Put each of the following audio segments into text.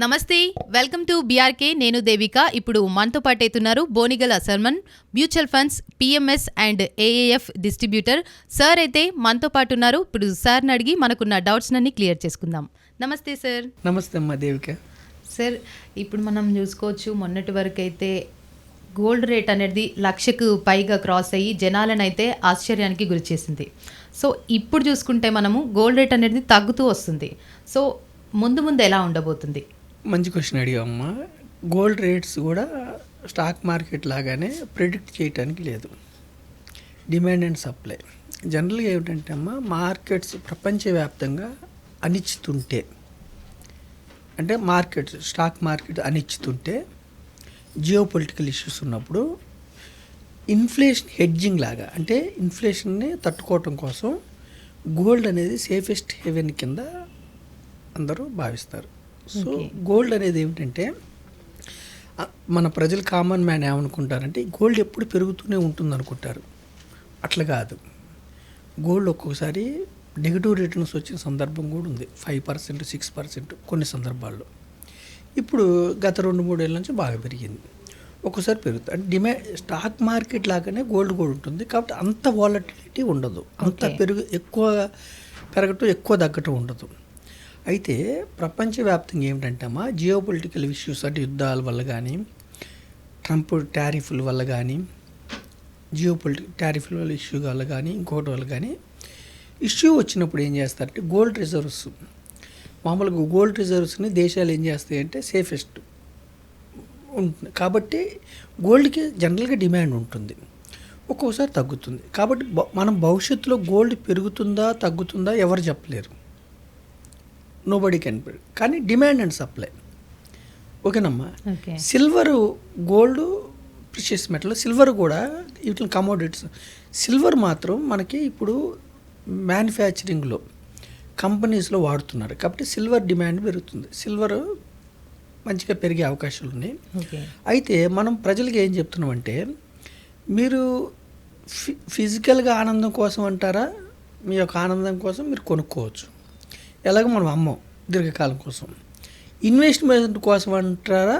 నమస్తే, welcome to BRK. నేను దేవిక. ఇప్పుడు మనతో పాటు అవుతున్నారు బోనిగల్ అసర్మన్, mutual funds, PMS and AAF distributor sir అయితే మనతో పాటు ఉన్నారు. ఇప్పుడు సార్ని అడిగి మనకున్న డౌట్స్ అన్ని క్లియర్ చేసుకుందాం. నమస్తే సార్. నమస్తే అమ్మా దేవిక. సార్, ఇప్పుడు మనం చూసుకోవచ్చు, మొన్నటి వరకు అయితే గోల్డ్ రేట్ అనేది 1,00,000కు పైగా క్రాస్ అయ్యి జనాలను అయితే ఆశ్చర్యానికి గురి చేసింది. సో ఇప్పుడు చూసుకుంటే మనము గోల్డ్ రేట్ అనేది తగ్గుతూ వస్తుంది. సో ముందు ముందు ఎలా ఉండబోతుంది? మంచి క్వశ్చన్ అడిగామమ్మా. గోల్డ్ రేట్స్ కూడా స్టాక్ మార్కెట్ లాగానే ప్రిడిక్ట్ చేయడానికి లేదు. డిమాండ్ అండ్ సప్లై జనరల్గా ఏమిటంటే అమ్మా, మార్కెట్స్ ప్రపంచవ్యాప్తంగా అనిచ్చుతుంటే, అంటే మార్కెట్స్ స్టాక్ మార్కెట్ అనిచ్చుతుంటే, జియో పొలిటికల్ ఇష్యూస్ ఉన్నప్పుడు ఇన్ఫ్లేషన్ హెడ్జింగ్ లాగా, అంటే ఇన్ఫ్లేషన్ని తట్టుకోవటం కోసం గోల్డ్ అనేది సేఫెస్ట్ హెవెన్ కింద అందరూ భావిస్తారు. సో గోల్డ్ అనేది ఏమిటంటే, మన ప్రజలు కామన్ మ్యాన్ ఏమనుకుంటారంటే గోల్డ్ ఎప్పుడు పెరుగుతూనే ఉంటుంది అనుకుంటారు. అట్లా కాదు. గోల్డ్ ఒక్కొక్కసారి నెగిటివ్ రిటర్న్స్ వచ్చిన సందర్భం కూడా ఉంది. 5%, 6% కొన్ని సందర్భాల్లో. ఇప్పుడు గత 2-3 ఏళ్ళ నుంచి బాగా పెరిగింది. ఒక్కోసారి పెరుగుతుంది. అంటే స్టాక్ మార్కెట్ లాగానే గోల్డ్ కూడా ఉంటుంది. కాబట్టి అంత వాలటిలిటీ ఉండదు. అంత ఎక్కువ పెరగటం, ఎక్కువ తగ్గటం ఉండదు. అయితే ప్రపంచవ్యాప్తంగా ఏమిటంటే అమ్మా, జియో పొలిటికల్ ఇష్యూస్, అంటే యుద్ధాల వల్ల కానీ, ట్రంప్ టారిఫ్ల వల్ల కానీ, టారిఫ్ల వల్ల ఇష్యూ వల్ల కానీ, ఇంకోటి వల్ల కానీ ఇష్యూ వచ్చినప్పుడు ఏం చేస్తారంటే, గోల్డ్ రిజర్వ్స్, మామూలుగా గోల్డ్ రిజర్వ్స్ని దేశాలు ఏం చేస్తాయంటే సేఫెస్ట్ ఉంటుంది. కాబట్టి గోల్డ్కి జనరల్గా డిమాండ్ ఉంటుంది, ఒక్కోసారి తగ్గుతుంది. కాబట్టి మనం భవిష్యత్తులో గోల్డ్ పెరుగుతుందా తగ్గుతుందా ఎవరు చెప్పలేరు. Nobody can predict. కానీ డిమాండ్ అండ్ సప్లై ఓకేనమ్మా. Silver, gold, precious metal, silver కూడా వీటిని కమోడిటీస్. సిల్వర్ మాత్రం మనకి ఇప్పుడు మ్యానుఫ్యాక్చరింగ్లో కంపెనీస్లో వాడుతున్నారు. కాబట్టి సిల్వర్ డిమాండ్ పెరుగుతుంది. సిల్వర్ మంచిగా పెరిగే అవకాశాలు ఉన్నాయి. అయితే మనం ప్రజలకు ఏం చెప్తున్నామంటే, మీరు ఫిజికల్గా ఆనందం కోసం అంటారా, మీ యొక్క ఆనందం కోసం మీరు కొనుక్కోవచ్చు. ఎలాగ మనం అమ్మం దీర్ఘకాలం కోసం. ఇన్వెస్ట్మెంట్ కోసం అంటారా,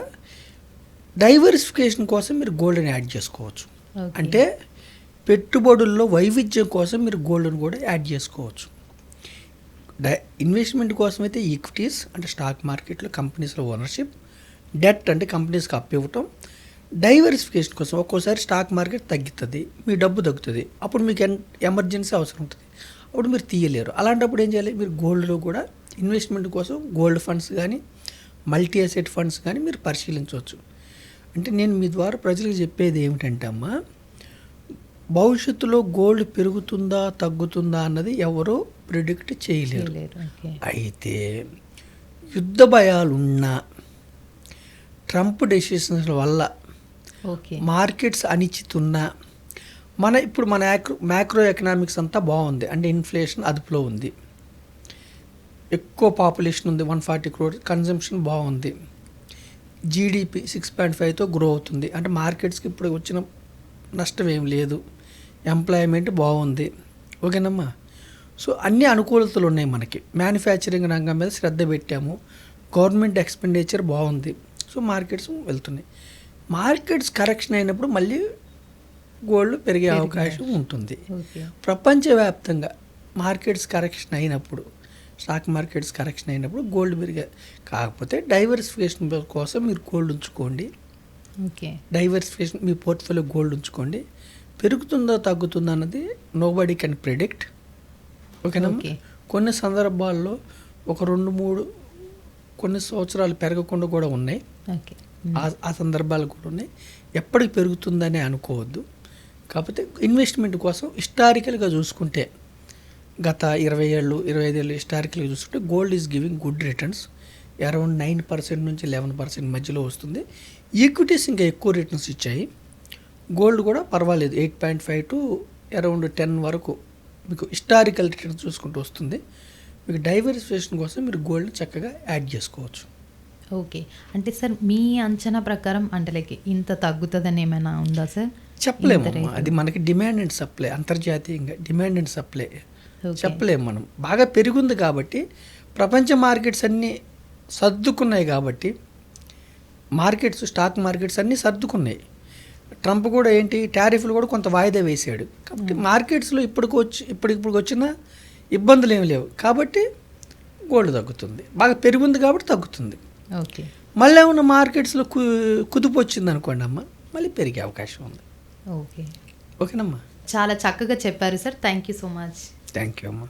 డైవర్సిఫికేషన్ కోసం మీరు గోల్డ్ని యాడ్ చేసుకోవచ్చు. అంటే పెట్టుబడుల్లో వైవిధ్యం కోసం మీరు గోల్డ్ని కూడా యాడ్ చేసుకోవచ్చు. ఇన్వెస్ట్మెంట్ కోసం అయితే ఈక్విటీస్, అంటే స్టాక్ మార్కెట్లో కంపెనీస్లో ఓనర్షిప్, డెట్ అంటే కంపెనీస్కి అప్పు ఇవ్వటం. డైవర్సిఫికేషన్ కోసం ఒక్కోసారి స్టాక్ మార్కెట్ తగ్గుతుంది, మీ డబ్బు తగ్గుతుంది, అప్పుడు మీకు ఎమర్జెన్సీ అవసరం ఉంటుంది, అప్పుడు మీరు తీయలేరు. అలాంటప్పుడు ఏం చేయాలి, మీరు గోల్డ్లో కూడా ఇన్వెస్ట్మెంట్ కోసం గోల్డ్ ఫండ్స్ కానీ, మల్టీ అసెట్ ఫండ్స్ కానీ మీరు పరిశీలించవచ్చు. అంటే నేను మీ ద్వారా ప్రజలకు చెప్పేది ఏమిటంటే అమ్మా, భవిష్యత్తులో గోల్డ్ పెరుగుతుందా తగ్గుతుందా అన్నది ఎవరో ప్రిడిక్ట్ చేయలేరు. అయితే యుద్ధ భయాలున్నా, ట్రంప్ డెసిషన్స్ వల్ల మార్కెట్స్ అనిశ్చితున్నా, ఇప్పుడు మన మ్యాక్రో ఎకనామిక్స్ అంతా బాగుంది. అంటే ఇన్ఫ్లేషన్ అదుపులో ఉంది, ఎక్కువ పాపులేషన్ ఉంది, 140 crores, కన్జంప్షన్ బాగుంది, జీడిపి 6.5తో గ్రో అవుతుంది. అంటే మార్కెట్స్కి ఇప్పుడు వచ్చిన నష్టం ఏం లేదు, ఎంప్లాయ్మెంట్ బాగుంది. ఓకేనమ్మా. సో అన్ని అనుకూలతలు ఉన్నాయి మనకి. మ్యానుఫ్యాక్చరింగ్ రంగం మీద శ్రద్ధ పెట్టాము, గవర్నమెంట్ ఎక్స్పెండిచర్ బాగుంది. సో మార్కెట్స్ వెళ్తున్నాయి. మార్కెట్స్ కరెక్షన్ అయినప్పుడు మళ్ళీ గోల్డ్ పెరిగే అవకాశం ఉంటుంది. ప్రపంచవ్యాప్తంగా మార్కెట్స్ కరెక్షన్ అయినప్పుడు, స్టాక్ మార్కెట్స్ కరెక్షన్ అయినప్పుడు గోల్డ్ పెరిగే. కాకపోతే డైవర్సిఫికేషన్ కోసం మీరు గోల్డ్ ఉంచుకోండి. డైవర్సిఫికేషన్ మీ పోర్ట్ఫోలియో గోల్డ్ ఉంచుకోండి. పెరుగుతుందో తగ్గుతుందో అన్నది నోబడీ కెన్ ప్రిడిక్ట్. ఓకేనా. కొన్ని సందర్భాల్లో ఒక 2-3 కొన్ని సంవత్సరాలు పెరగకుండా కూడా ఉన్నాయి. ఆ సందర్భాలు కూడా ఉన్నాయి. ఎప్పటికి పెరుగుతుందని అనుకోవద్దు. కాకపోతే ఇన్వెస్ట్మెంట్ కోసం హిస్టారికల్గా చూసుకుంటే, గత 20 ఏళ్ళు 25 ఏళ్ళు హిస్టారికల్గా చూసుకుంటే gold is giving good returns. Around 9% నుంచి 11% మధ్యలో వస్తుంది. ఈక్విటీస్ ఇంకా ఎక్కువ రిటర్న్స్ ఇచ్చాయి. గోల్డ్ కూడా పర్వాలేదు, 8.5 to అరౌండ్ 10 వరకు మీకు హిస్టారికల్ రిటర్న్స్ చూసుకుంటూ వస్తుంది. మీకు డైవర్సిఫికేషన్ కోసం మీరు గోల్డ్ చక్కగా యాడ్ చేసుకోవచ్చు. ఓకే. అంటే సార్, మీ అంచనా ప్రకారం అంటే లైక్ ఇంత తగ్గుతుందని ఏమైనా ఉందా సార్? చెప్పలేము. అది మనకి డిమాండ్ అండ్ సప్లై, అంతర్జాతీయంగా డిమాండ్ అండ్ సప్లై చెప్పలేము మనం. బాగా పెరిగింది కాబట్టి ప్రపంచ మార్కెట్స్ అన్నీ సర్దుకున్నాయి కాబట్టి మార్కెట్స్, స్టాక్ మార్కెట్స్ అన్నీ సర్దుకున్నాయి. ట్రంప్ కూడా ఏంటి టారిఫ్లు కూడా కొంత వాయిదా వేసాడు. కాబట్టి మార్కెట్స్లో ఇప్పుడు వచ్చిన ఇబ్బందులు ఏమి లేవు. కాబట్టి గోల్డ్ తగ్గుతుంది. బాగా పెరిగింది కాబట్టి తగ్గుతుంది. ఓకే. మళ్ళీ ఏమన్నా మార్కెట్స్లో కుదుపు వచ్చింది అనుకోండి అమ్మ, మళ్ళీ పెరిగే అవకాశం ఉంది. ఓకే. ఓకేనమ్మా. చాలా చక్కగా చెప్పారు sir. Thank you so much. Thank you అమ్మా.